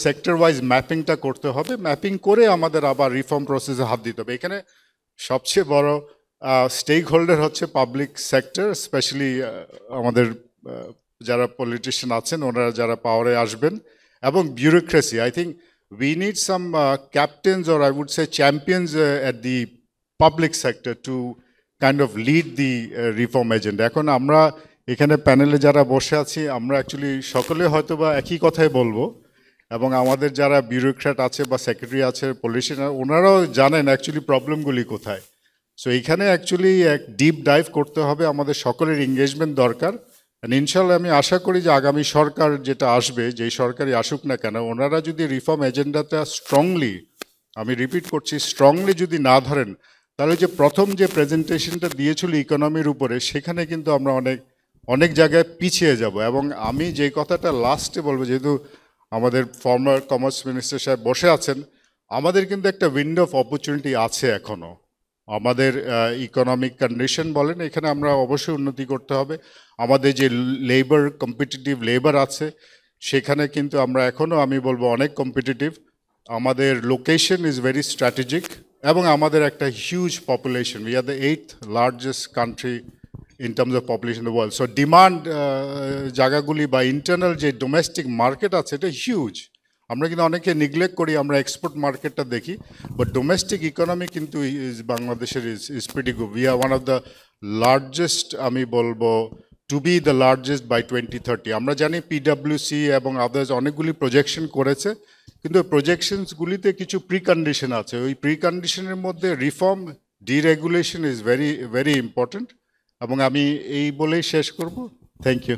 Sector wise ম্যাপিংটা করতে হবে, mapping করে আমাদের আবার রিফর্ম প্রসেসে হাত দিতে হবে। এখানে সবচেয়ে বড় স্টেক হোল্ডার হচ্ছে পাবলিক সেক্টর, স্পেশালি আমাদের যারা পলিটিশিয়ান আছেন, ওনারা যারা পাওয়ারে আসবেন, এবং bureaucracy. I think we need some captains or I would say champions at the public sector to kind of lead the reform agenda. এখন আমরা এখানে প্যানেলে যারা বসে আছি, আমরা অ্যাকচুয়ালি সকলে হয়তো বা একই কথাই বলবো, এবং আমাদের যারা বিউরোক্র্যাট আছে বা সেক্রেটারি আছে, পলিটিশিয়ান, ওনারাও জানেন অ্যাকচুয়ালি প্রবলেমগুলি কোথায়। সো এইখানে অ্যাকচুয়ালি এক ডিপ ডাইভ করতে হবে, আমাদের সকলের এঙ্গেজমেন্ট দরকার। ইনশাল্লাহ আমি আশা করি যে আগামী সরকার যেটা আসবে, যেই সরকারই আসুক না কেন, ওনারা যদি রিফর্ম এজেন্ডাটা স্ট্রংলি, আমি রিপিট করছি, স্ট্রংলি যদি না ধরেন, তাহলে যে প্রথম যে প্রেজেন্টেশনটা দিয়েছিল ইকোনমির উপরে, সেখানে কিন্তু আমরা অনেক অনেক জায়গায় পিছিয়ে যাব। এবং আমি যে কথাটা লাস্টে বলবো, যেহেতু আমাদের ফর্মার কমার্স মিনিস্টার সাহেব বসে আছেন, আমাদের কিন্তু একটা উইন্ডো অফ অপরচুনিটি আছে এখনও। আমাদের ইকোনমিক কন্ডিশন বলেন, এখানে আমরা অবশ্যই উন্নতি করতে হবে। আমাদের যে লেবার, কম্পিটিটিভ লেবার আছে, সেখানে কিন্তু আমরা এখনও, আমি বলবো, অনেক কম্পিটিটিভ। আমাদের লোকেশন ইজ ভেরি স্ট্র্যাটেজিক, এবং আমাদের একটা huge population. We are the 8th largest country in terms of population in the world. So demand জায়গাগুলি বা ইন্টারনাল যে ডোমেস্টিক মার্কেট আছে, এটা হিউজ। আমরা কিন্তু অনেকে নিগলেক্ট করি, আমরা এক্সপোর্ট মার্কেটটা দেখি, বাট ডোমেস্টিক ইকোনমি কিন্তু বাংলাদেশের is pretty good. We are one of the largest, আমি বলবো, to be the largest by 2030। আমরা জানি পিডাব্লিউসি এবং আদার্স অনেকগুলি প্রজেকশন করেছে, কিন্তু প্রজেকশনসগুলিতে কিছু প্রিকন্ডিশন আছে। ওই প্রিকন্ডিশনের মধ্যে reform, deregulation is very very important. এবং আমি এই বলেই শেষ করব। Thank you.